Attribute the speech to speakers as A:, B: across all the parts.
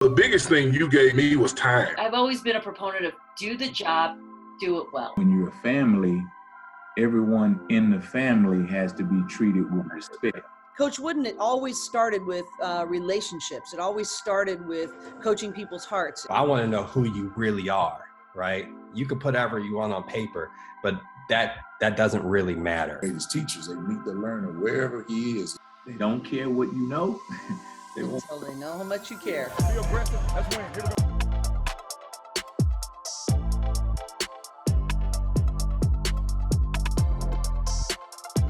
A: The biggest thing you gave me was time.
B: I've always been a proponent of do the job, do it well.
C: When you're a family, everyone in the family has to be treated with respect.
D: Coach Wooden, it always started with relationships. It always started with coaching people's hearts.
E: I want to know who you really are, right? You can put whatever you want on paper, but that doesn't really matter.
F: His teachers, they meet the learner wherever he is.
C: They don't care what you know.
D: Until they know how much you care.
G: Be aggressive. Let's win. Here we go.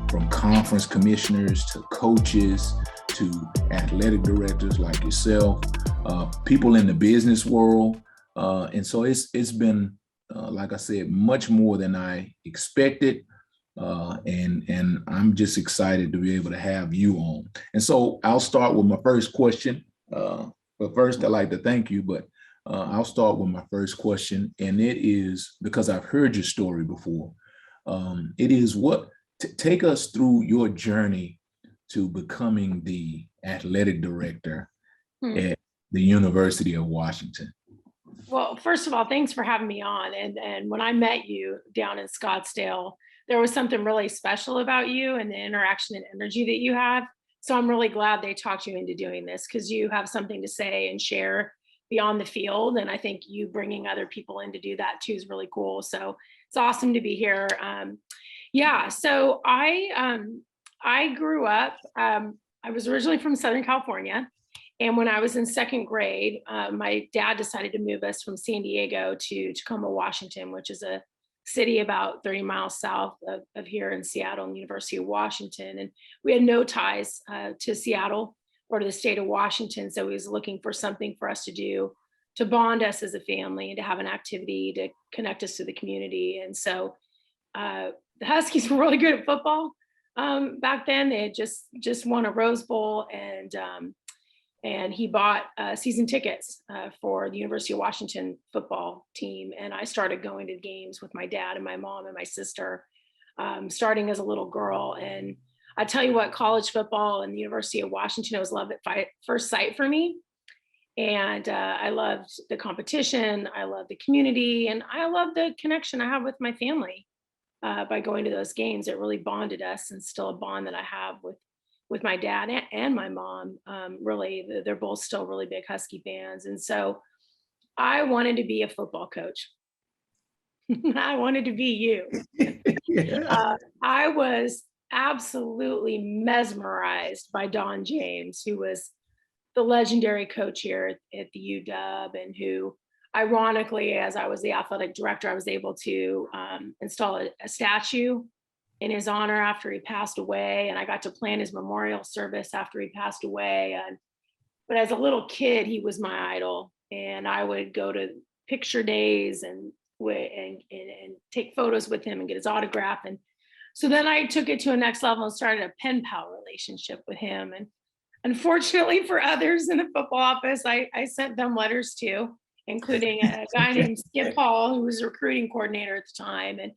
C: From conference commissioners to coaches to athletic directors like yourself, people in the business world. And so it's been, like I said, much more than I expected. And I'm just excited to be able to have you on. And so I'll start with my first question. But first, I'd like to thank you, but I'll start with my first question. And it is, because I've heard your story before, it is take us through your journey to becoming the athletic director at the University of Washington.
H: Well, first of all, thanks for having me on. And when I met you down in Scottsdale, there was something really special about you and the interaction and energy that you have. So I'm really glad they talked you into doing this, because you have something to say and share beyond the field. And I think you bringing other people in to do that too is really cool. So it's awesome to be here. So I grew up, I was originally from Southern California. And when I was in second grade, my dad decided to move us from San Diego to Tacoma, Washington, which is a city about 30 miles south of here in Seattle and University of Washington. And we had no ties to Seattle or to the state of Washington. So he was looking for something for us to do to bond us as a family and to have an activity to connect us to the community. And so the Huskies were really good at football back then. They had just won a Rose Bowl, and he bought season tickets for the University of Washington football team. And I started going to games with my dad and my mom and my sister, starting as a little girl. And I tell you what, college football and the University of Washington, it was love at first sight for me. And I loved the competition. I loved the community, and I loved the connection I have with my family by going to those games. It really bonded us, and still a bond that I have with my dad and my mom. Really, they're both still really big Husky fans. And so I wanted to be a football coach. I wanted to be you. I was absolutely mesmerized by Don James, who was the legendary coach here at the UW, and who, ironically, as I was the athletic director, I was able to install a statue in his honor after he passed away. And I got to plan his memorial service after he passed away. But as a little kid, he was my idol. And I would go to picture days and take photos with him and get his autograph. And so then I took it to a next level and started a pen pal relationship with him. And unfortunately for others in the football office, I sent them letters too, including a guy named Skip Hall, who was a recruiting coordinator at the time. And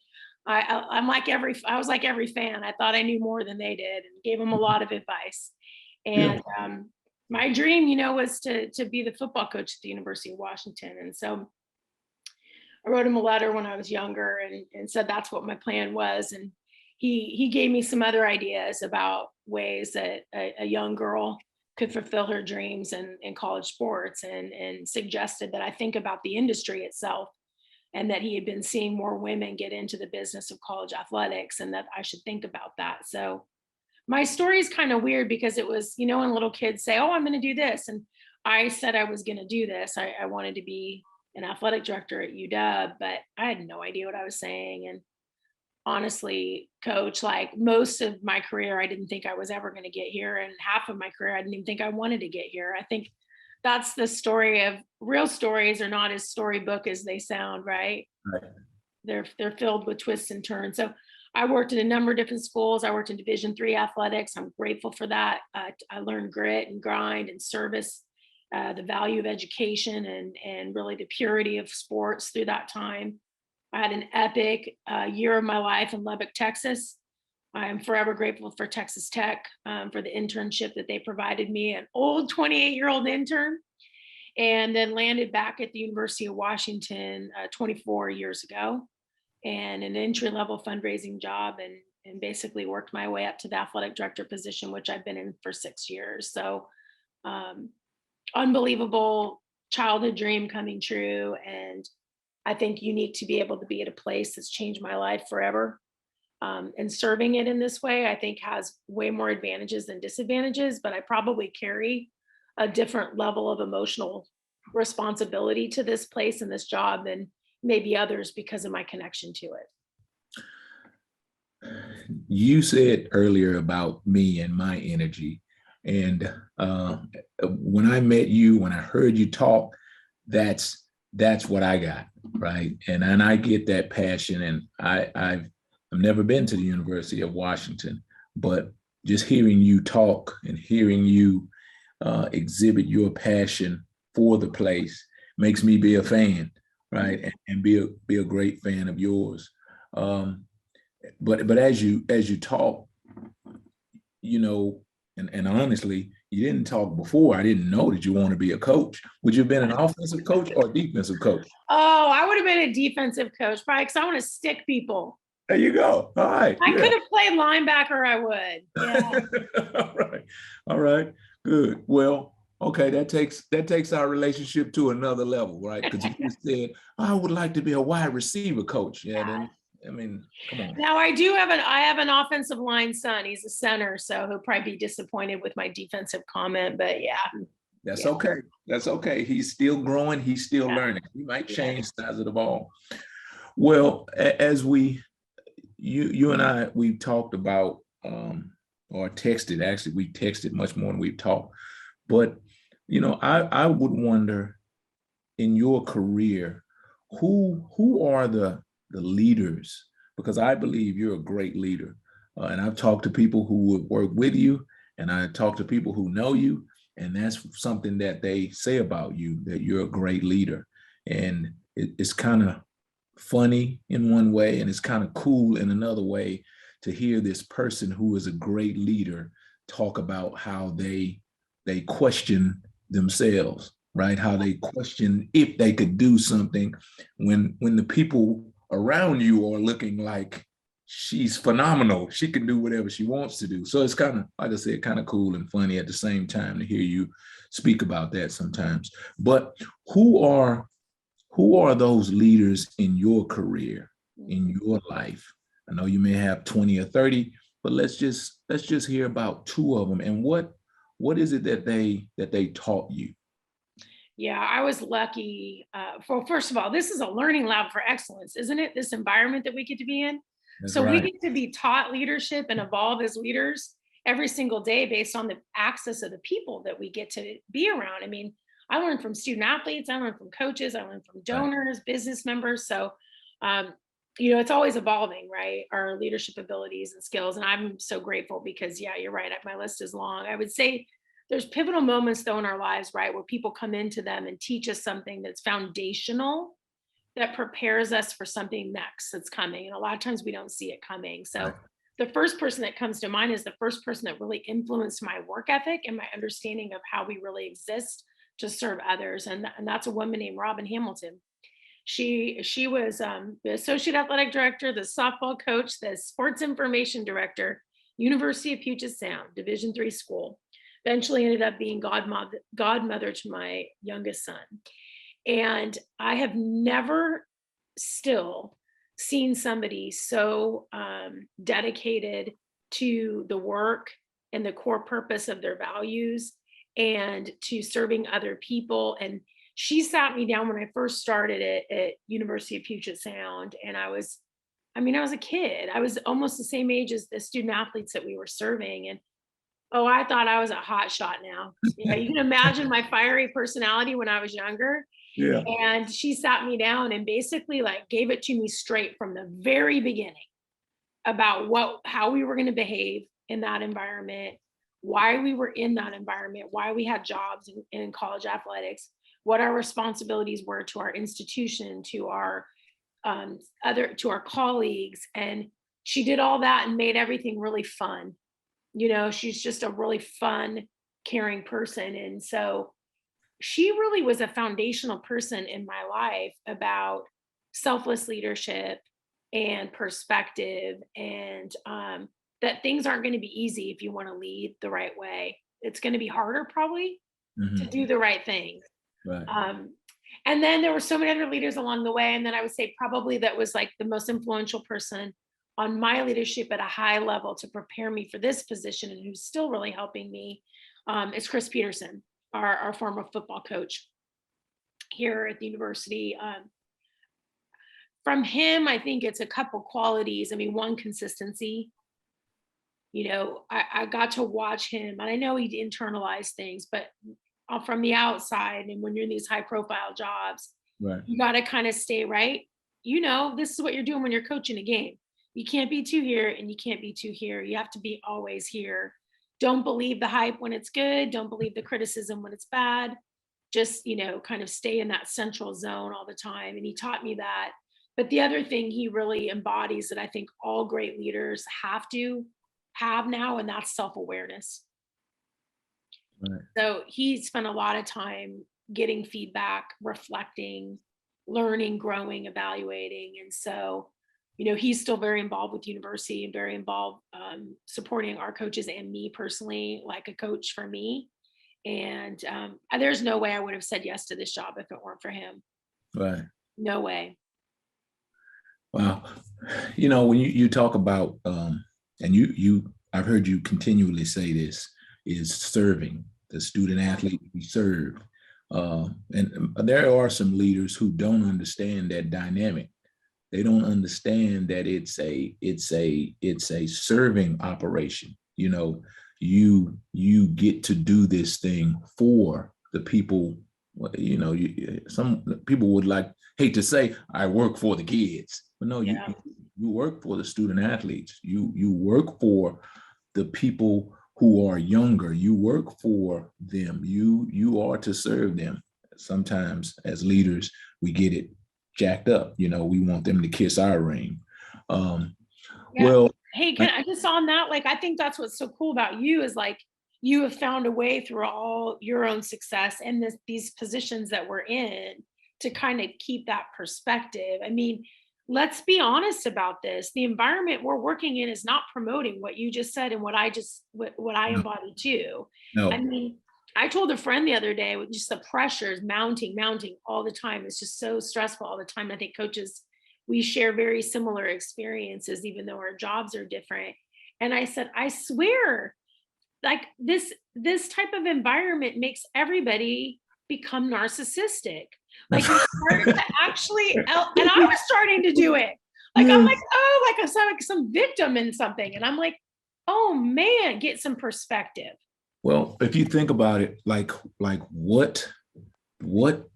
H: I was like every fan. I thought I knew more than they did, and gave them a lot of advice. And my dream, was to be the football coach at the University of Washington. And so I wrote him a letter when I was younger and said that's what my plan was. And he gave me some other ideas about ways that a young girl could fulfill her dreams in college sports, and suggested that I think about the industry itself, and that he had been seeing more women get into the business of college athletics, and that I should think about that. So my story is kind of weird, because it was, when little kids say, oh, I'm going to do this. And I said I was going to do this. I wanted to be an athletic director at UW, but I had no idea what I was saying. And honestly, Coach, like most of my career, I didn't think I was ever going to get here. And half of my career, I didn't even think I wanted to get here. I think that's the story of real stories are not as storybook as they sound, right?
C: Right.
H: They're filled with twists and turns. So I worked in a number of different schools. I worked in Division III athletics. I'm grateful for that. I learned grit and grind and service, the value of education, and really the purity of sports through that time. I had an epic year of my life in Lubbock, Texas. I am forever grateful for Texas Tech for the internship that they provided me, an old 28-year-old intern. and then landed back at the University of Washington 24 years ago, and an entry-level fundraising job, and basically worked my way up to the athletic director position, which I've been in for 6 years. So unbelievable childhood dream coming true. And I think unique to be able to be at a place that's changed my life forever. And serving it in this way, I think has way more advantages than disadvantages, but I probably carry a different level of emotional responsibility to this place and this job than maybe others because of my connection to it.
C: You said earlier about me and my energy. And when I met you, when I heard you talk, that's what I got, right? And I get that passion. And I've never been to the University of Washington, but just hearing you talk and hearing you exhibit your passion for the place makes me be a fan, right? And be a great fan of yours. But as you talk, you know, and honestly, you didn't talk before. I didn't know that you want to be a coach. Would you have been an offensive coach or a defensive coach?
H: Oh, I would have been a defensive coach, probably because I want to stick people.
C: There you go. All right.
H: I could have played linebacker. I would. Yeah.
C: All right. Good. Well, okay. That takes our relationship to another level, right? Because you just said, I would like to be a wide receiver coach. Yeah. Then, I mean, come on.
H: Now I have an offensive line son. He's a center, so he'll probably be disappointed with my defensive comment, but yeah.
C: That's okay. That's okay. He's still growing. He's still learning. He might change the size of the ball. Well, as you and I, we talked about, or texted, actually, we texted much more than we've talked. But, you know, I would wonder in your career, who are the leaders? Because I believe you're a great leader. And I've talked to people who would work with you, and I talked to people who know you, and that's something that they say about you, that you're a great leader. And it's kind of funny in one way, and it's kind of cool in another way to hear this person who is a great leader talk about how they question themselves, right? How they question if they could do something when the people around you are looking like she's phenomenal. She can do whatever she wants to do. So it's kind of, like I said, kind of cool and funny at the same time to hear you speak about that sometimes. But who are those leaders in your career, in your life? I know you may have 20 or 30, but let's just hear about two of them. And what is it that they taught you?
H: Yeah, I was lucky. First of all, this is a learning lab for excellence, isn't it? This environment that we get to be in.
C: That's
H: so
C: right.
H: We get to be taught leadership and evolve as leaders every single day based on the access of the people that we get to be around. I mean, I learned from student athletes, I learned from coaches, I learned from donors, business members. So, you know, it's always evolving, right? Our leadership abilities and skills. And I'm so grateful because, yeah, you're right. My list is long. I would say there's pivotal moments though in our lives, right? Where people come into them and teach us something that's foundational, that prepares us for something next that's coming. And a lot of times we don't see it coming. So the first person that comes to mind is the first person that really influenced my work ethic and my understanding of how we really exist to serve others. And that's a woman named Robin Hamilton. She was the associate athletic director, the softball coach, the sports information director, University of Puget Sound, Division III school. Eventually ended up being godmother to my youngest son. And I have never still seen somebody so dedicated to the work and the core purpose of their values and to serving other people. And she sat me down when I first started at University of Puget Sound. And I was a kid. I was almost the same age as the student athletes that we were serving. And oh, I thought I was a hot shot now. Yeah, you can imagine my fiery personality when I was younger.
C: Yeah.
H: And she sat me down and basically like gave it to me straight from the very beginning about how we were going to behave in that environment, why we were in that environment, why we had jobs in college athletics, what our responsibilities were to our institution, to our colleagues. And she did all that and made everything really fun. You know, she's just a really fun, caring person. And so she really was a foundational person in my life about selfless leadership and perspective, and that things aren't going to be easy if you want to lead the right way. It's going to be harder probably to do the right thing.
C: Right.
H: And then there were so many other leaders along the way. And then I would say probably that was like the most influential person on my leadership at a high level to prepare me for this position, and who's still really helping me, is Chris Peterson, our former football coach here at the university. From him, I think it's a couple qualities. I mean, one, consistency. You know, I got to watch him, and I know he internalized things, but from the outside, and when you're in these high profile jobs,
C: Right.
H: you got to kind of stay right. You know, this is what you're doing when you're coaching a game. You can't be too here and you can't be too here. You have to be always here. Don't believe the hype when it's good. Don't believe the criticism when it's bad. Just, you know, kind of stay in that central zone all the time. And he taught me that. But the other thing he really embodies that I think all great leaders have to have now, and that's self-awareness.
C: Right.
H: So he spent a lot of time getting feedback, reflecting, learning, growing, evaluating. And so, you know, he's still very involved with university and very involved supporting our coaches and me personally, like a coach for me. And there's no way I would have said yes to this job if it weren't for him.
C: Right.
H: No way.
C: Wow. You know, when you talk about, and I've heard you continually say this, is serving the student athlete we serve. And there are some leaders who don't understand that dynamic. They don't understand that it's a serving operation. You know, you get to do this thing for the people. You know, some people would hate to say, I work for the kids, but no, you work for the student athletes. You work for the people who are younger. You work for them. You are to serve them. Sometimes as leaders, we get it jacked up. You know, we want them to kiss our ring. Well,
H: hey, can I just on that? Like, I think that's what's so cool about you is like, you have found a way through all your own success and these positions that we're in to kind of keep that perspective. I mean, let's be honest about this. The environment we're working in is not promoting what you just said and what I embody too.
C: No.
H: I mean, I told a friend the other day, with just the pressures mounting all the time. It's just so stressful all the time. I think coaches, we share very similar experiences, even though our jobs are different. And I said, I swear, like this type of environment makes everybody become narcissistic. Like you start to actually, and I was starting to do it. Like I'm like, oh, like I sound like some victim in something, and I'm like, oh man, get some perspective.
C: Well, if you think about it, like what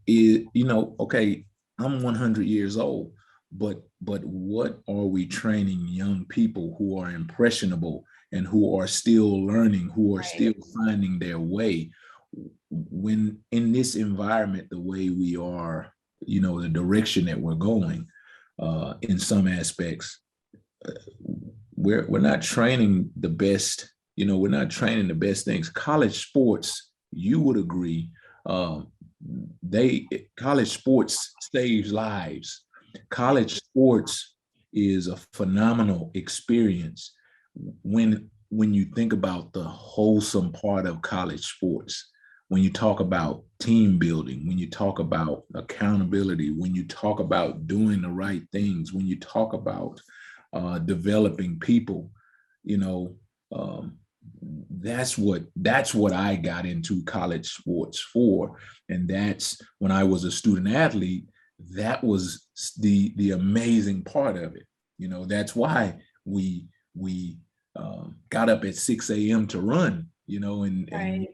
C: is, you know, okay, I'm 100 years old, but what are we training young people who are impressionable and who are still learning, who are still finding their way, when in this environment, the way we are, you know, the direction that we're going, in some aspects, we're not training the best. You know, we're not training the best things. College sports, you would agree, college sports saves lives. College sports is a phenomenal experience when you think about the wholesome part of college sports. When you talk about team building, when you talk about accountability, when you talk about doing the right things, when you talk about developing people, you know, that's what I got into college sports for. And that's when I was a student athlete, that was the amazing part of it. You know, that's why we got up at 6 a.m. to run, you know, and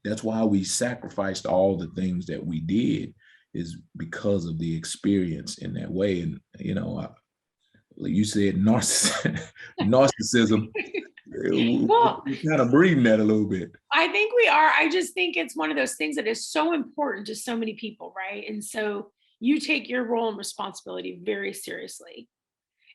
C: that's why we sacrificed all the things that we did, is because of the experience in that way. And, you know, like you said, narcissism,
H: Well,
C: we're kind of breeding that a little bit.
H: I think we are. I just think it's one of those things that is so important to so many people, right? And so you take your role and responsibility very seriously.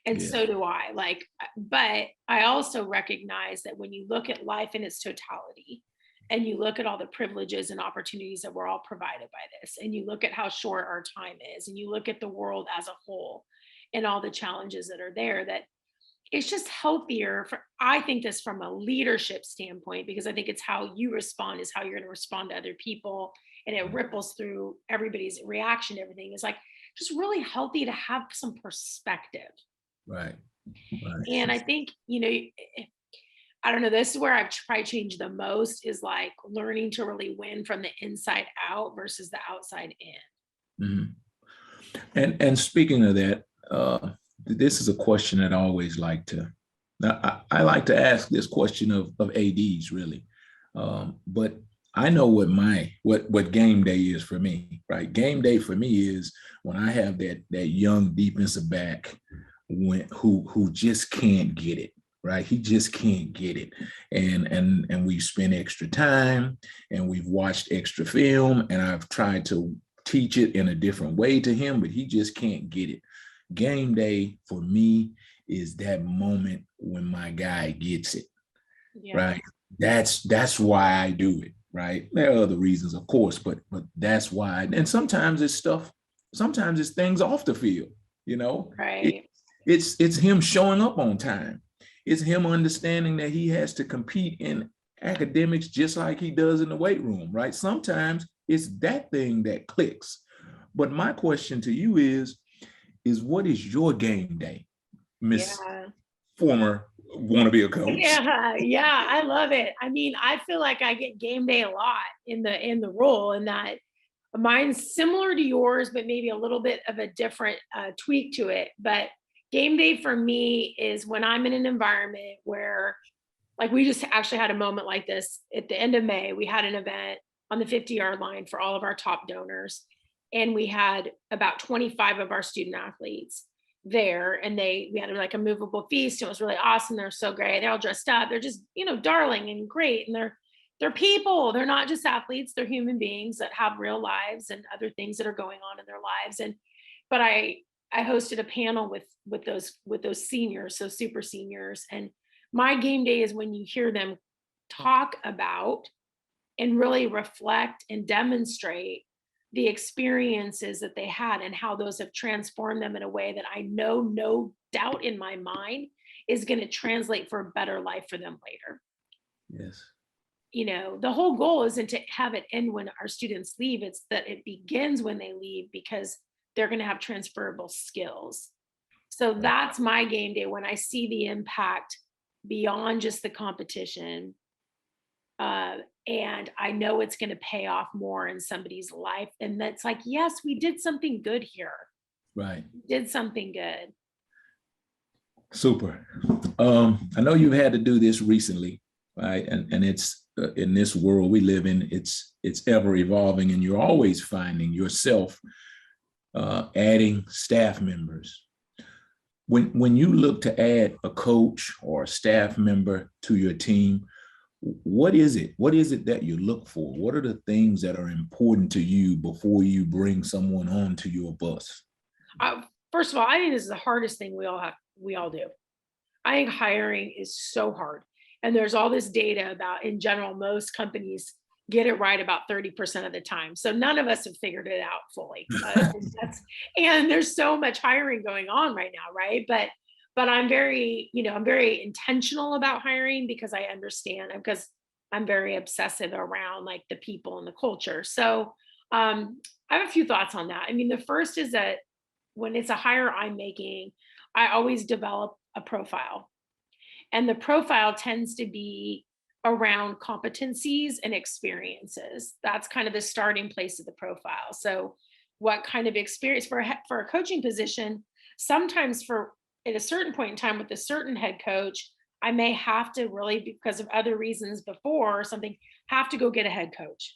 H: And so do I. Like, but I also recognize that when you look at life in its totality and you look at all the privileges and opportunities that we're all provided by this, and you look at how short our time is, and you look at the world as a whole and all the challenges that are there, that it's just healthier for, I think this from a leadership standpoint, because I think it's how you respond is how you're going to respond to other people, and it ripples through everybody's reaction to everything. It's like just really healthy to have some perspective.
C: Right.
H: And I think, I don't know, this is where I've probably changed the most, is like learning to really win from the inside out versus the outside in.
C: And speaking of that, this is a question that I always like to, I like to ask this question of ADs really. But I know what game day is for me, right? Game day for me is when I have that young defensive back who just can't get it. Right. He just can't get it. And we've spent extra time and we've watched extra film, and I've tried to teach it in a different way to him, but he just can't get it. Game day for me is that moment when my guy gets it. Yeah. Right. That's why I do it. Right. There are other reasons, of course, but that's why. And sometimes it's things off the field,
H: Right.
C: It's him showing up on time. It's him understanding that he has to compete in academics just like he does in the weight room, right? Sometimes it's that thing that clicks. But my question to you is what is your game day, Miss former wannabe coach?
H: Yeah, I love it. I mean, I feel like I get game day a lot in the role, and that mine's similar to yours, but maybe a little bit of a different tweak to it. But game day for me is when I'm in an environment where, like, we just actually had a moment like this at the end of May. We had an event on the 50-yard line for all of our top donors, and we had about 25 of our student athletes there, and we had like a movable feast. It was really awesome. They're so great. They're all dressed up. They're just, darling and great. And they're people. They're not just athletes. They're human beings that have real lives and other things that are going on in their lives. But I hosted a panel with those seniors, so super seniors. And my game day is when you hear them talk about and really reflect and demonstrate the experiences that they had and how those have transformed them in a way that I know, no doubt in my mind, is going to translate for a better life for them later.
C: Yes.
H: The whole goal isn't to have it end when our students leave. It's that it begins when they leave, because they're going to have transferable skills. So that's my game day, when I see the impact beyond just the competition. And I know it's going to pay off more in somebody's life. And that's like, yes, we did something good here.
C: Right.
H: We did something good.
C: Super. I know you've had to do this recently, right? And it's in this world we live in, it's ever evolving, and you're always finding yourself adding staff members. When you look to add a coach or a staff member to your team, what is it? What is it that you look for? What are the things that are important to you before you bring someone onto your bus?
H: First of all, I think this is the hardest thing we all do. I think hiring is so hard. And there's all this data about, in general, most companies get it right about 30% of the time. So none of us have figured it out fully. And there's so much hiring going on right now, right? But I'm very intentional about hiring, because I understand, because I'm very obsessive around like the people and the culture. So I have a few thoughts on that. I mean, the first is that when it's a hire I'm making, I always develop a profile. And the profile tends to be around competencies and experiences. That's kind of the starting place of the profile. So what kind of experience for a coaching position, sometimes at a certain point in time with a certain head coach, I may have to really, because of other reasons before or something, have to go get a head coach.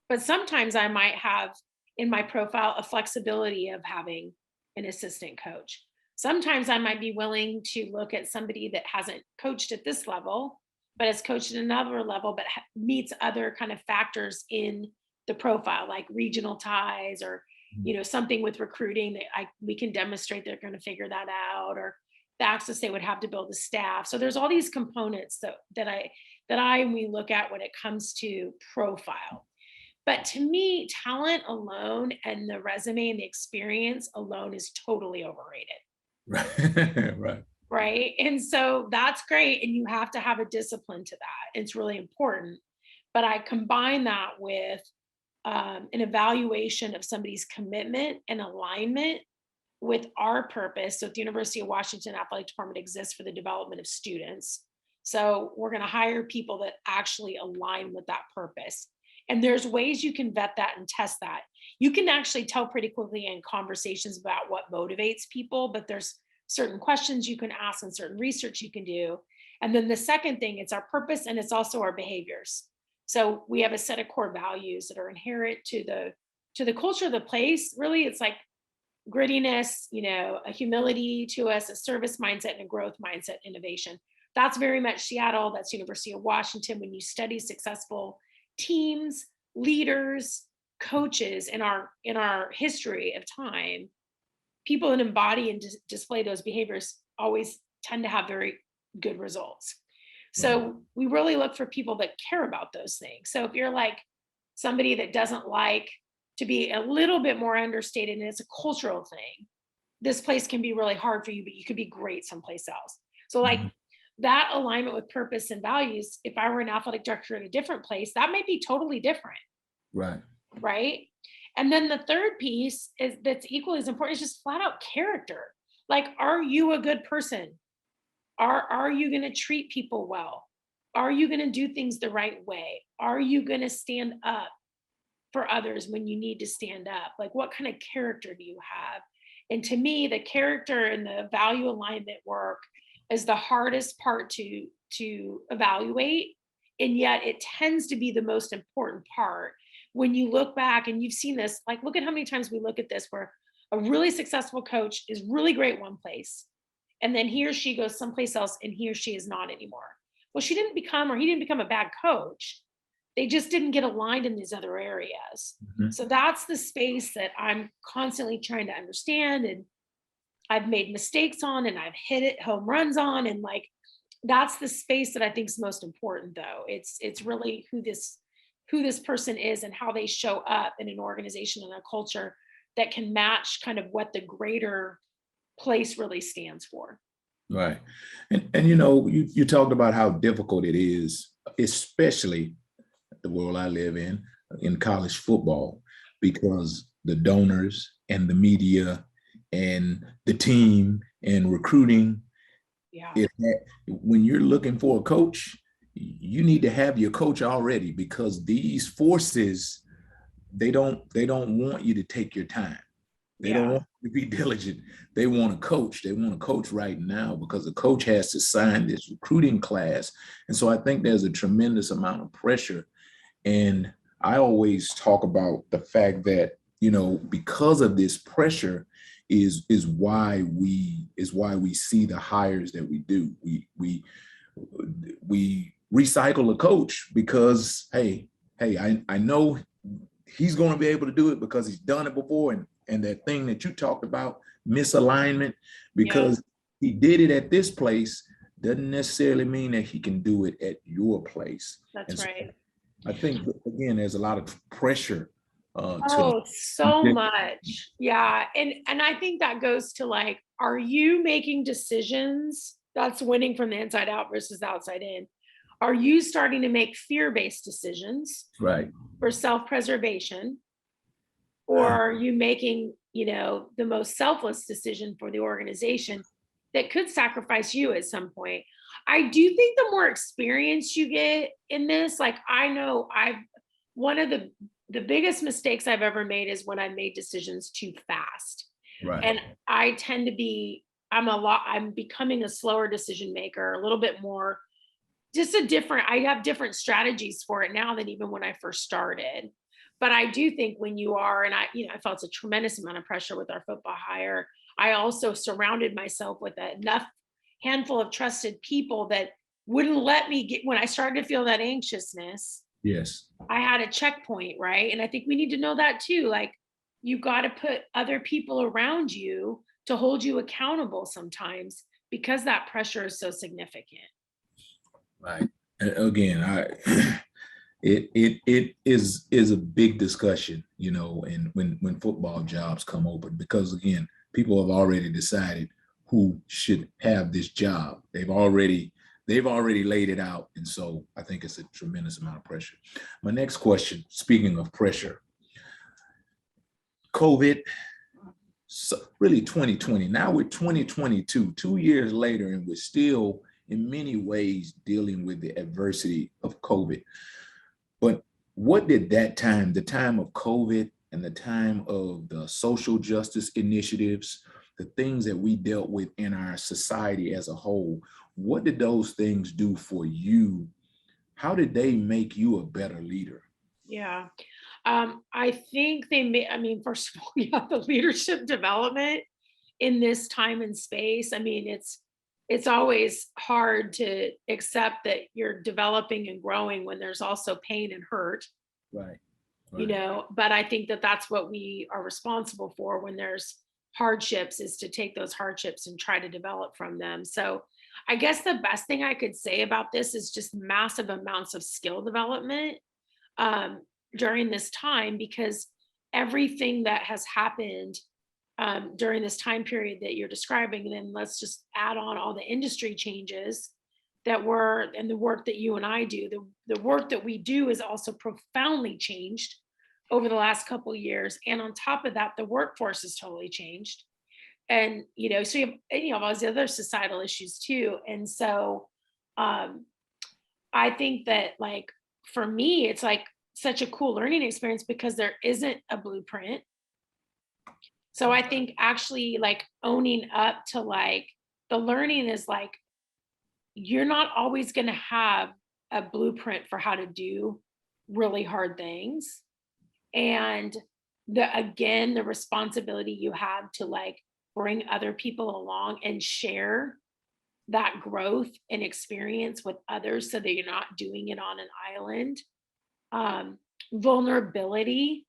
H: But sometimes I might have in my profile a flexibility of having an assistant coach. Sometimes I might be willing to look at somebody that hasn't coached at this level, but has coached at another level, but meets other kind of factors in the profile, like regional ties, or something with recruiting that we can demonstrate they're going to figure that out, or the access they would have to build a staff. So there's all these components that that we look at when it comes to profile. But to me, talent alone and the resume and the experience alone is totally overrated.
C: Right.
H: Right. And so that's great. And you have to have a discipline to that. It's really important. But I combine that with an evaluation of somebody's commitment and alignment with our purpose. So at the University of Washington Athletic Department exists for the development of students. So we're going to hire people that actually align with that purpose. And there's ways you can vet that and test that. You can actually tell pretty quickly in conversations about what motivates people, but there's certain questions you can ask and certain research you can do. And then the second thing, it's our purpose and it's also our behaviors. So we have a set of core values that are inherent to the culture of the place. Really, it's like grittiness, a humility to us, a service mindset, and a growth mindset, innovation. That's very much Seattle. That's University of Washington. When you study successful teams, leaders, coaches in our history of time, people that embody and display those behaviors always tend to have very good results. So we really look for people that care about those things. So if you're like somebody that doesn't like to be a little bit more understated and it's a cultural thing, this place can be really hard for you, but you could be great someplace else. So like that alignment with purpose and values, if I were an athletic director at a different place, that might be totally different.
C: Right.
H: Right. And then the third piece is that's equally as important is just flat out character. Like, are you a good person? Are you going to treat people well? Are you going to do things the right way? Are you going to stand up for others when you need to stand up? Like, what kind of character do you have? And to me, the character and the value alignment work is the hardest part to evaluate. And yet it tends to be the most important part. When you look back and you've seen this, like, look at how many times we look at this where a really successful coach is really great one place, and then he or she goes someplace else and he or she is not anymore. Well, he didn't become a bad coach. They just didn't get aligned in these other areas. So that's the space that I'm constantly trying to understand. And I've made mistakes on and I've hit it home runs on. And like, that's the space that I think is most important though. It's really who this person is and how they show up in an organization and a culture that can match kind of what the greater place really stands for.
C: Right. And you talked about how difficult it is, especially the world I live in college football, because the donors and the media and the team and recruiting.
H: Yeah.
C: When you're looking for a coach, you need to have your coach already, because these forces, they don't want you to take your time. They don't want you to be diligent. They want a coach. They want a coach right now, because the coach has to sign this recruiting class. And so I think there's a tremendous amount of pressure. And I always talk about the fact that, because of this pressure is why we see the hires that we do. We recycle a coach because, hey, I know he's going to be able to do it because he's done it before. And that thing that you talked about, misalignment, because he did it at this place doesn't necessarily mean that he can do it at your place.
H: That's right.
C: I think, again, there's a lot of pressure.
H: So much. Yeah. And I think that goes to like, are you making decisions that's winning from the inside out versus the outside in? Are you starting to make fear-based decisions for self-preservation? Or are you making, the most selfless decision for the organization that could sacrifice you at some point? I do think the more experience you get in this, like, I know one of the biggest mistakes I've ever made is when I made decisions too fast.
C: Right.
H: And I tend to be, I'm becoming a slower decision maker, a little bit more, I have different strategies for it now than even when I first started. But I do think when you are, and I felt a tremendous amount of pressure with our football hire. I also surrounded myself with enough handful of trusted people that wouldn't let me get, when I started to feel that anxiousness.
C: Yes.
H: I had a checkpoint, right? And I think we need to know that too. Like, you got to put other people around you to hold you accountable sometimes, because that pressure is so significant.
C: Right. Again, it is a big discussion, and when football jobs come open, because again, people have already decided who should have this job. They've already laid it out, and so I think it's a tremendous amount of pressure. My next question, speaking of pressure, COVID, so really 2020. Now we're 2022, 2 years later, and we're still in many ways dealing with the adversity of COVID. But what did that time, the time of COVID and the time of the social justice initiatives, the things that we dealt with in our society as a whole, what did those things do for you? How did they make you a better leader?
H: Yeah. I think they may, I mean, first of all, yeah, the leadership development in this time and space. I mean, it's always hard to accept that you're developing and growing when there's also pain and hurt,
C: Right.
H: but I think that that's what we are responsible for when there's hardships, is to take those hardships and try to develop from them. So I guess the best thing I could say about this is just massive amounts of skill development during this time, because everything that has happened during this time period that you're describing, and then let's just add on all the industry changes that were, and the work that you and I do, the work that we do is also profoundly changed over the last couple of years. And on top of that, the workforce has totally changed. And, so you have all these other societal issues too. And so I think that, like, for me, it's like such a cool learning experience because there isn't a blueprint. So I think actually, like, owning up to, like, the learning is like, you're not always going to have a blueprint for how to do really hard things. And the responsibility you have to, like, bring other people along and share that growth and experience with others so that you're not doing it on an island. Vulnerability,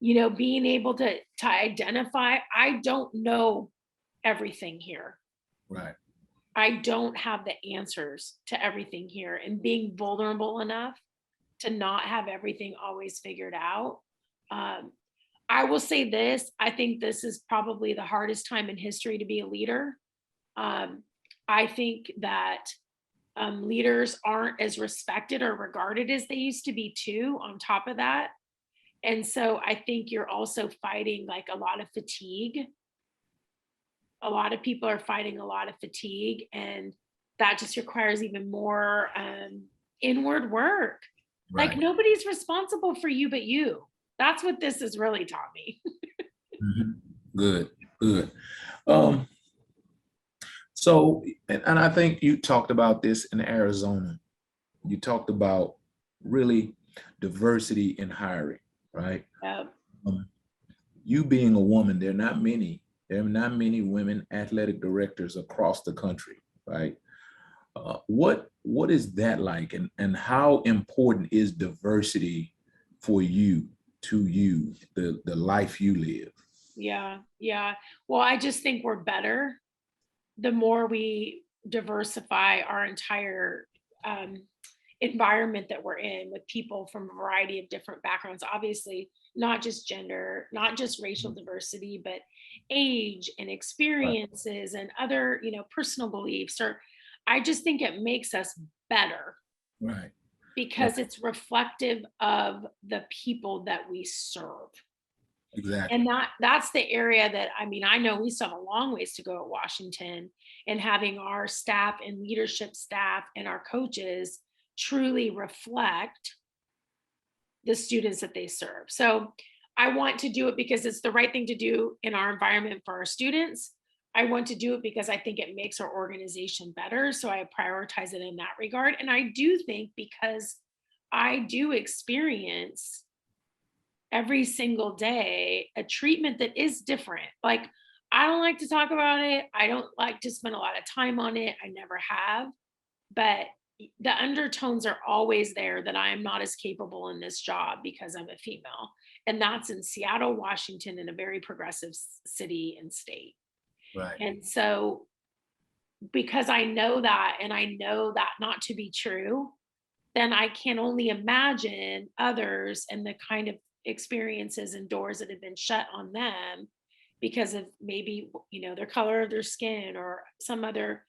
H: being able to identify, I don't know everything here.
C: Right.
H: I don't have the answers to everything here, and being vulnerable enough to not have everything always figured out. I will say this, I think this is probably the hardest time in history to be a leader. I think that leaders aren't as respected or regarded as they used to be too, on top of that. And so I think you're also fighting, like, a lot of fatigue. A lot of people are fighting a lot of fatigue, and that just requires even more inward work.
C: Right.
H: Like, nobody's responsible for you but you. That's what this has really taught me.
C: Good. So, and I think you talked about this in Arizona. You talked about really diversity in hiring, right? You being a woman, there are not many women athletic directors across the country, right? What is that like, and how important is diversity for you, the life you live?
H: Yeah. Well, I just think we're better the more we diversify our entire environment that we're in, with people from a variety of different backgrounds, obviously not just gender, not just racial diversity, but age and experiences and other, personal beliefs. Or I just think it makes us better,
C: Right.
H: because it's reflective of the people that we serve.
C: Exactly.
H: And that's the area that, I mean, I know we still have a long ways to go at Washington, and having our staff and leadership staff and our coaches truly reflect the students that they serve. So I want to do it because it's the right thing to do in our environment for our students. I want to do it because I think it makes our organization better. So I prioritize it in that regard. And I do think, because I do experience every single day a treatment that is different. Like, I don't like to talk about it. I don't like to spend a lot of time on it. I never have. But the undertones are always there that I am not as capable in this job because I'm a female. And that's in Seattle, Washington, in a very progressive city and state.
C: Right.
H: And so because I know that, and I know that not to be true, then I can only imagine others and the kind of experiences and doors that have been shut on them because of maybe, their color of their skin or some other,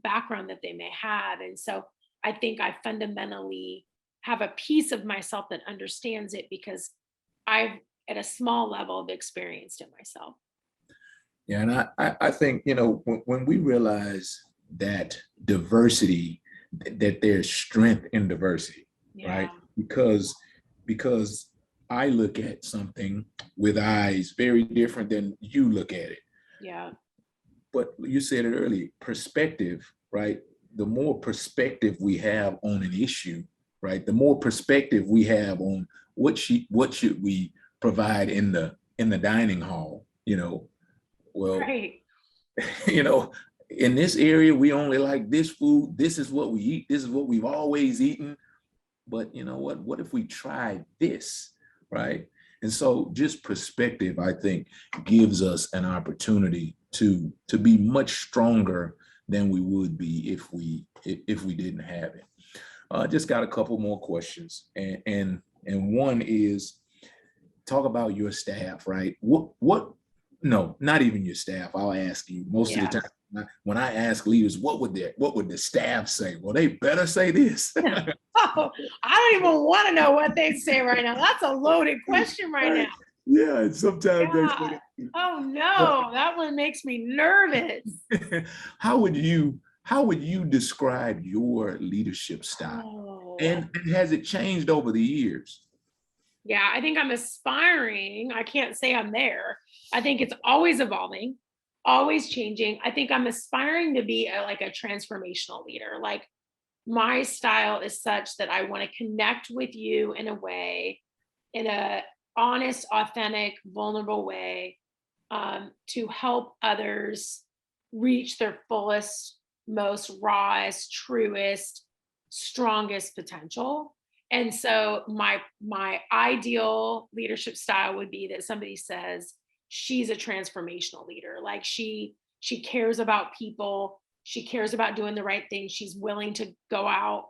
H: background that they may have. And so I think I fundamentally have a piece of myself that understands it because I've, at a small level, have experienced it myself.
C: Yeah, and I think, when we realize that diversity, that there's strength in diversity, right? Because I look at something with eyes very different than you look at it.
H: Yeah.
C: But you said it earlier, perspective, right? The more perspective we have on an issue, right? The more perspective we have on what should we provide in the dining hall, well,
H: right.
C: In this area, we only like this food. This is what we eat. This is what we've always eaten. But you know what? What if we tried this, right? And so just perspective, I think, gives us an opportunity to be much stronger than we would be if we didn't have it. Just got a couple more questions. And one is, talk about your staff, right? No, not even your staff. I'll ask you most of the time when I ask leaders, what would the staff say? Well, they better say this.
H: Oh, I don't even want to know what they say right now. That's a loaded question right now.
C: Yeah, and sometimes they say,
H: oh no, that one makes me nervous.
C: How would you describe your leadership style? And has it changed over the years?
H: Yeah, I think I'm aspiring. I can't say I'm there. I think it's always evolving, always changing. I think I'm aspiring to be like a transformational leader. Like my style is such that I want to connect with you in a way, in a honest, authentic, vulnerable way, to help others reach their fullest, most rawest, truest, strongest potential. And so my ideal leadership style would be that somebody says she's a transformational leader. Like she cares about people. She cares about doing the right thing. She's willing to go out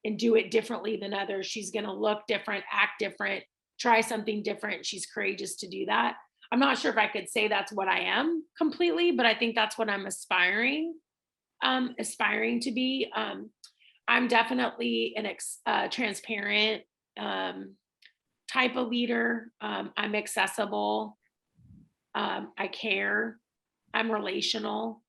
H: and do it differently than others. She's going to look different, act different, try something different. She's courageous to do that. I'm not sure if I could say that's what I am completely, but I think that's what I'm aspiring to be. I'm definitely a transparent type of leader. I'm accessible. I care. I'm relational.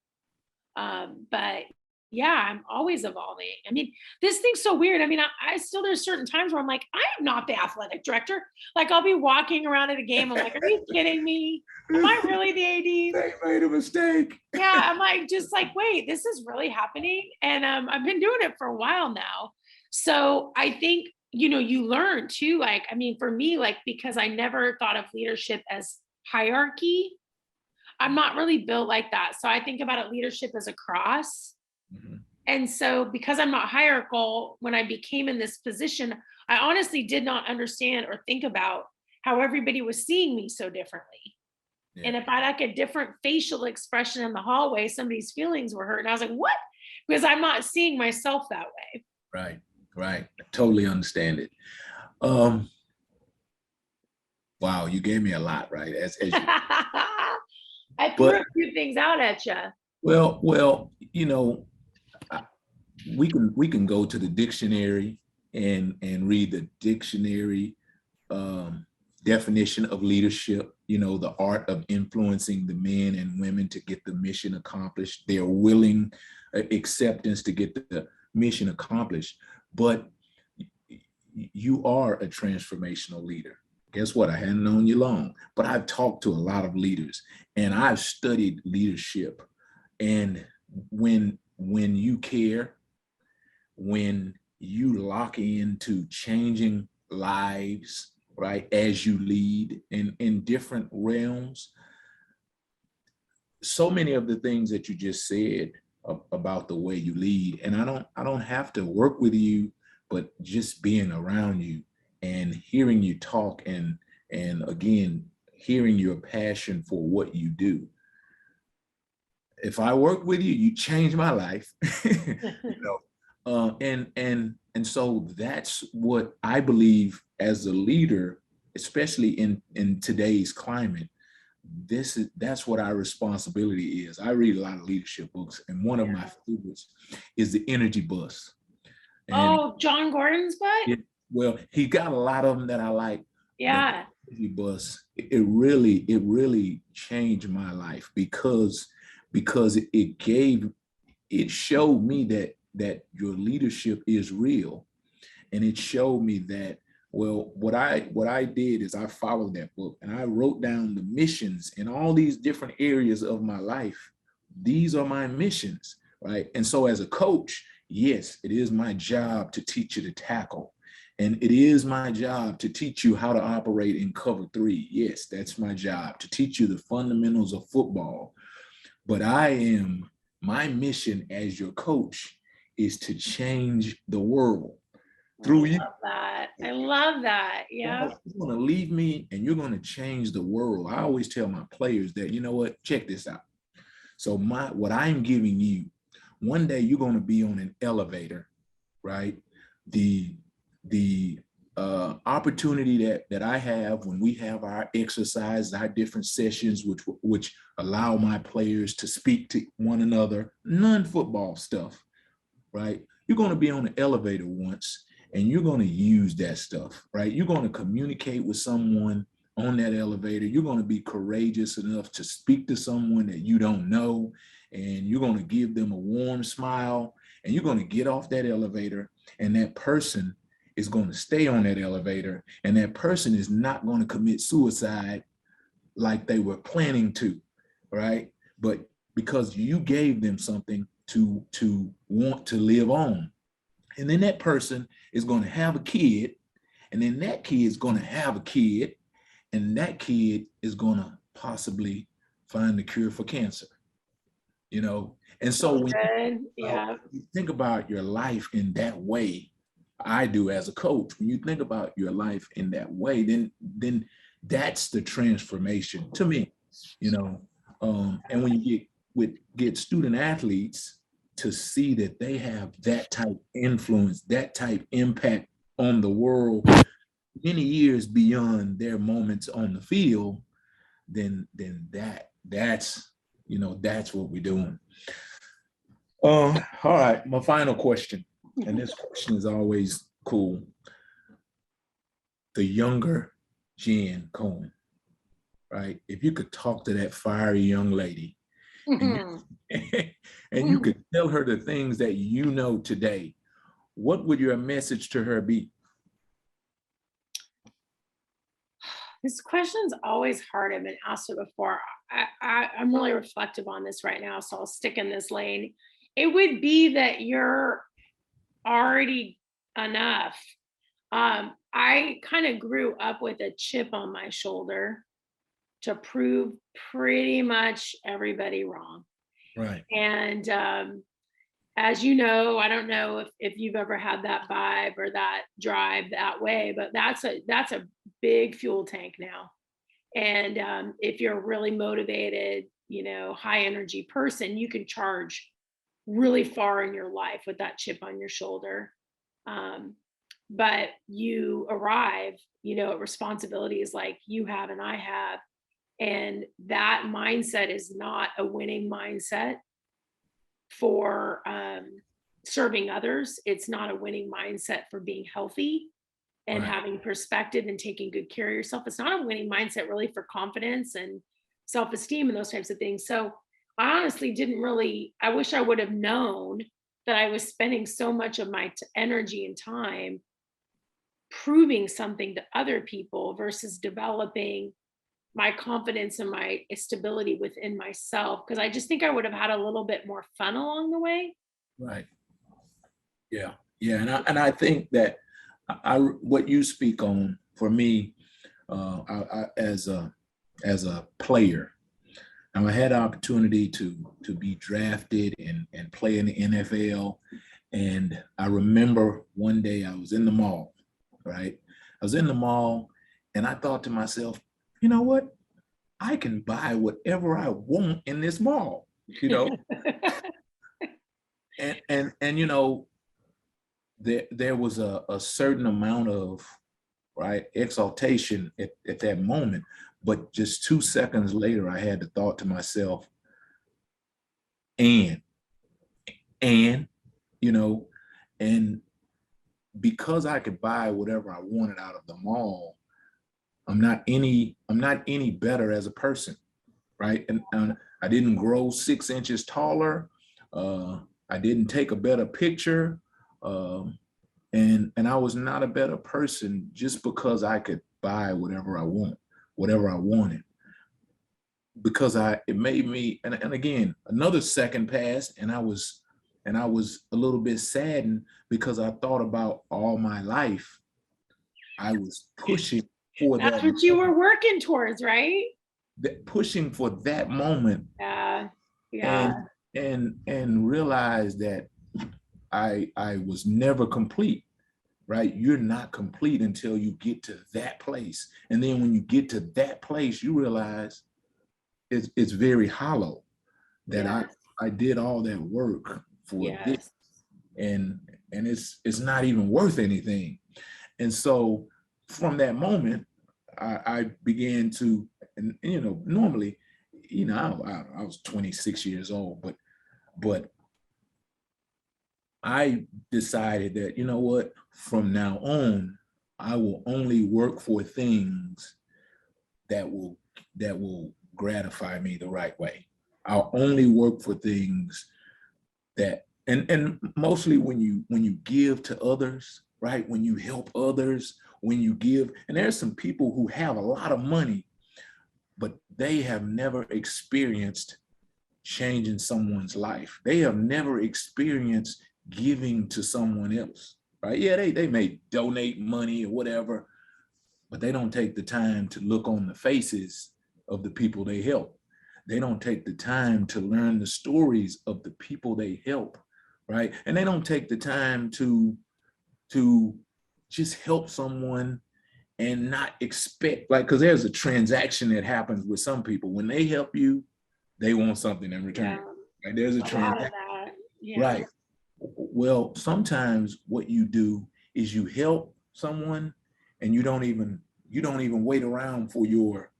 H: But yeah, I'm always evolving. I mean, this thing's so weird. I mean, I still, there's certain times where I'm like, I am not the athletic director. Like I'll be walking around at a game. I'm like, are you kidding me? Am I really the AD?
C: They made a mistake.
H: Yeah, I'm like, just like, wait, this is really happening. And I've been doing it for a while now. So I think, you learn too, like, I mean, for me, like, because I never thought of leadership as hierarchy, I'm not really built like that. So I think about it, leadership as a cross. Mm-hmm. And so because I'm not hierarchical, when I became in this position, I honestly did not understand or think about how everybody was seeing me so differently. Yeah. And if I like a different facial expression in the hallway, somebody's feelings were hurt. And I was like, what? Because I'm not seeing myself that way.
C: Right. I totally understand it. Wow, you gave me a lot, right? As you...
H: I threw a few things out at you.
C: Well, we can go to the dictionary and read the dictionary definition of leadership. The art of influencing the men and women to get the mission accomplished. Their willing acceptance to get the mission accomplished. But you are a transformational leader. Guess what? I hadn't known you long, but I've talked to a lot of leaders and I've studied leadership. And when you care, when you lock into changing lives, right, as you lead in different realms, so many of the things that you just said about the way you lead, and I don't have to work with you, but just being around you and hearing you talk and again, hearing your passion for what you do, if I work with you, you change my life. You know, and so that's what I believe as a leader, especially in today's climate. That's what our responsibility is. I read a lot of leadership books, and one of my favorites is The Energy Bus. And
H: oh, John Gordon's book?
C: well, he got a lot of them that I like.
H: Yeah.
C: The Energy Bus, it really changed my life because it showed me that your leadership is real. And it showed me that, well, what I did is I followed that book and I wrote down the missions in all these different areas of my life. These are my missions, right? And so as a coach, yes, it is my job to teach you to tackle. And it is my job to teach you how to operate in cover 3. Yes, that's my job, to teach you the fundamentals of football. But my mission as your coach is to change the world through you.
H: I love that. Yeah.
C: You're going to leave me and you're going to change the world. I always tell my players that, you know what, check this out. So what I'm giving you, one day you're going to be on an elevator, right? The opportunity that I have when we have our exercises, our different sessions, which allow my players to speak to one another, non-football stuff, right? You're going to be on the elevator once, and you're going to use that stuff, right? You're going to communicate with someone on that elevator. You're going to be courageous enough to speak to someone that you don't know, and you're going to give them a warm smile, and you're going to get off that elevator, and that person is going to stay on that elevator, and that person is not going to commit suicide like they were planning to, right? But because you gave them something to want to live on. And then that person is going to have a kid, and then that kid is going to have a kid, and that kid is going to possibly find the cure for cancer, you know? And so when you think about your life in that way, I do as a coach, when you think about your life in that way, then that's the transformation to me, you know? And when you get student athletes to see that they have that type influence, that type impact on the world many years beyond their moments on the field, then that's what we're doing. All right, my final question, and this question is always cool. The younger Jen Cohen, right? If you could talk to that fiery young lady, and you could tell her the things that you know today, what would your message to her be?
H: This question's always hard. I've been asked it before. I'm really reflective on this right now, so I'll stick in this lane. It would be that you're already enough. I kind of grew up with a chip on my shoulder to prove pretty much everybody wrong.
C: Right.
H: And as you know, I don't know if you've ever had that vibe or that drive that way, but that's a big fuel tank now. And if you're a really motivated, high energy person, you can charge really far in your life with that chip on your shoulder. But you arrive, at responsibilities like you have and I have. And that mindset is not a winning mindset for serving others. It's not a winning mindset for being healthy and having perspective and taking good care of yourself. It's not a winning mindset really for confidence and self-esteem and those types of things. So I honestly I wish I would have known that I was spending so much of my energy and time proving something to other people versus developing my confidence and my stability within myself. Because I just think I would have had a little bit more fun along the way.
C: Right. Yeah. And I think that what you speak on for me, I as a player, now I had the opportunity to be drafted and play in the NFL. And I remember one day I was in the mall, right? I was in the mall and I thought to myself, you know what? I can buy whatever I want in this mall. you know. And you know, there was a certain amount of exaltation at that moment, but just 2 seconds later, I had the thought to myself, and you know, and because I could buy whatever I wanted out of the mall, I'm not any better as a person, right? And I didn't grow 6 inches taller. I didn't take a better picture. And I was not a better person just because I could buy whatever I wanted. Because it made me, and again, another second passed, and I was a little bit saddened because I thought about all my life. I was pushing for
H: That's
C: that.
H: what you were working towards, right?
C: Pushing for that moment.
H: Yeah.
C: And realized that I was never complete, right? You're not complete until you get to that place. And then when you get to that place, you realize it's very hollow that I did all that work for this, and it's not even worth anything. And so from that moment, I began to, and you know, normally, you know, I was 26 years old, but I decided that, you know what, from now on, I will only work for things that will gratify me the right way. I'll only work for things that, and mostly when you give to others, right? When you help others, when you give, and there's some people who have a lot of money, but they have never experienced changing someone's life. They have never experienced giving to someone else, right? Yeah, they may donate money or whatever, but they don't take the time to look on the faces of the people they help. They don't take the time to learn the stories of the people they help, right? And they don't take the time to just help someone and not expect, like, because there's a transaction that happens with some people. When they help you, they want something in return.
H: Yeah.
C: Right? There's a transaction. Right. Well, sometimes what you do is you help someone and you don't even wait around for your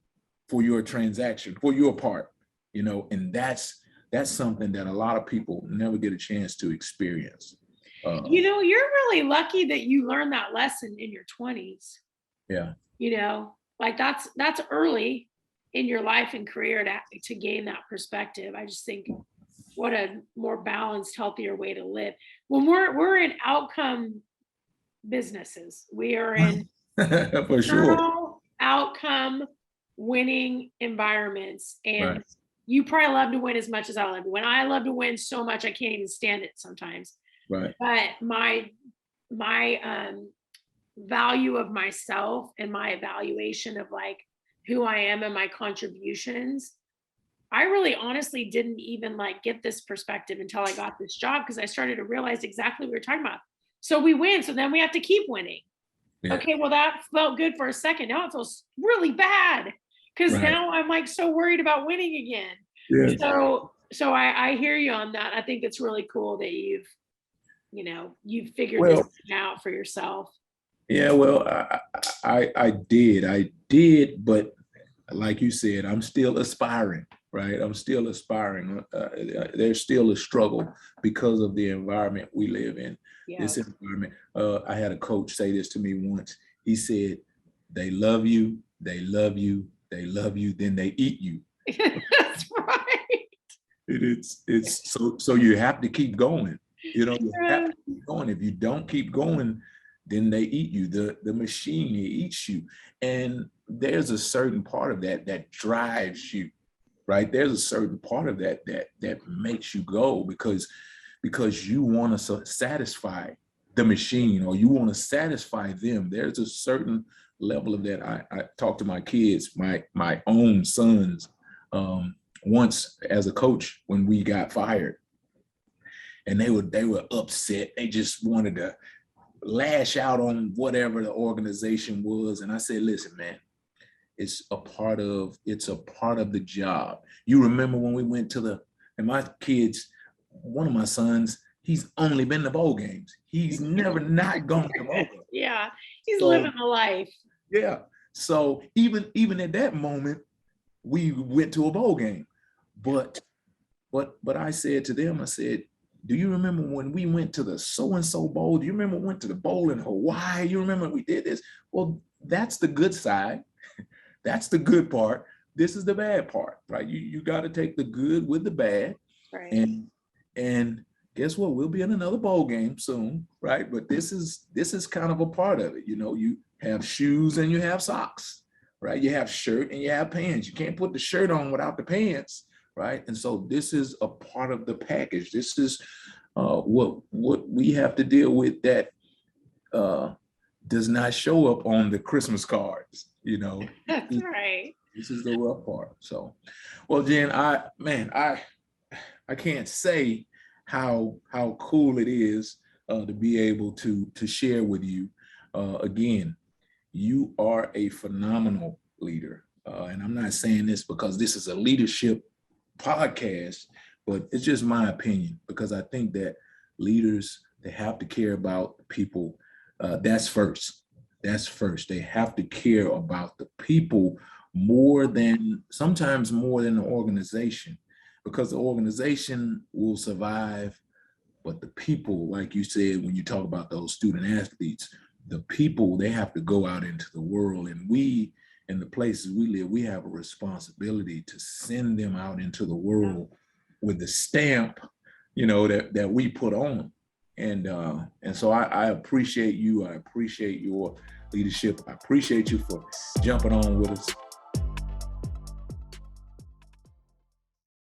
C: transaction, for your part, you know, and that's something that a lot of people never get a chance to experience.
H: You know, you're really lucky that you learned that lesson in your 20s.
C: Yeah.
H: You know, like that's early in your life and career to gain that perspective. I just think what a more balanced, healthier way to live. When we're in outcome businesses, we are in
C: for sure
H: outcome winning environments, and you probably love to win as much as I love to win. I love to win so much I can't even stand it sometimes.
C: Right.
H: But my value of myself and my evaluation of like who I am and my contributions, I really honestly didn't even like get this perspective until I got this job, because I started to realize exactly what we were talking about. So we win, so then we have to keep winning. Yeah. Okay, well that felt good for a second. Now it feels really bad because now I'm like so worried about winning again. Yes. So I hear you on that. I think it's really cool that you've figured this out for yourself.
C: Yeah, well, I did, but like you said, I'm still aspiring, right? I'm still aspiring. There's still a struggle because of the environment we live in. Yeah. This environment. I had a coach say this to me once. He said, "They love you, they love you, they love you, then they eat you."
H: That's right.
C: It's so you have to keep going. You know, you have to keep going. If you don't keep going, then they eat you. The machine eats you. And there's a certain part of that drives you, right? There's a certain part of that makes you go because you want to satisfy the machine, or you want to satisfy them. There's a certain level of that. I talk to my kids, my own sons, once as a coach when we got fired, and they were upset. They just wanted to lash out on whatever the organization was. And I said, listen, man, it's a part of the job. You remember when we went to And my kids, one of my sons, he's only been to bowl games. He's never not gone to bowl games.
H: Yeah, he's
C: So,
H: living the life.
C: Yeah. So even at that moment, we went to a bowl game. But I said to them, I said, do you remember when we went to the so-and-so bowl? Do you remember we went to the bowl in Hawaii? You remember we did this? Well, that's the good side. That's the good part. This is the bad part, right? You got to take the good with the bad.
H: Right.
C: And guess what? We'll be in another bowl game soon, right? But this is kind of a part of it. You know, you have shoes and you have socks, right? You have shirt and you have pants. You can't put the shirt on without the pants, right? And so this is a part of the package. This is what we have to deal with that does not show up on the Christmas cards, you know.
H: That's right.
C: This is the rough part. So, well, Jen, I can't say how cool it is to be able to share with you. Again, you are a phenomenal leader. And I'm not saying this because this is a leadership podcast, but it's just my opinion, because I think that leaders, they have to care about people. That's first. That's first. They have to care about the people sometimes more than the organization, because the organization will survive, but the people, like you said, when you talk about those student athletes, the people, they have to go out into the world, and we, in the places we live, we have a responsibility to send them out into the world with the stamp, you know, that we put on them. And so I appreciate you. I appreciate your leadership. I appreciate you for jumping on with us.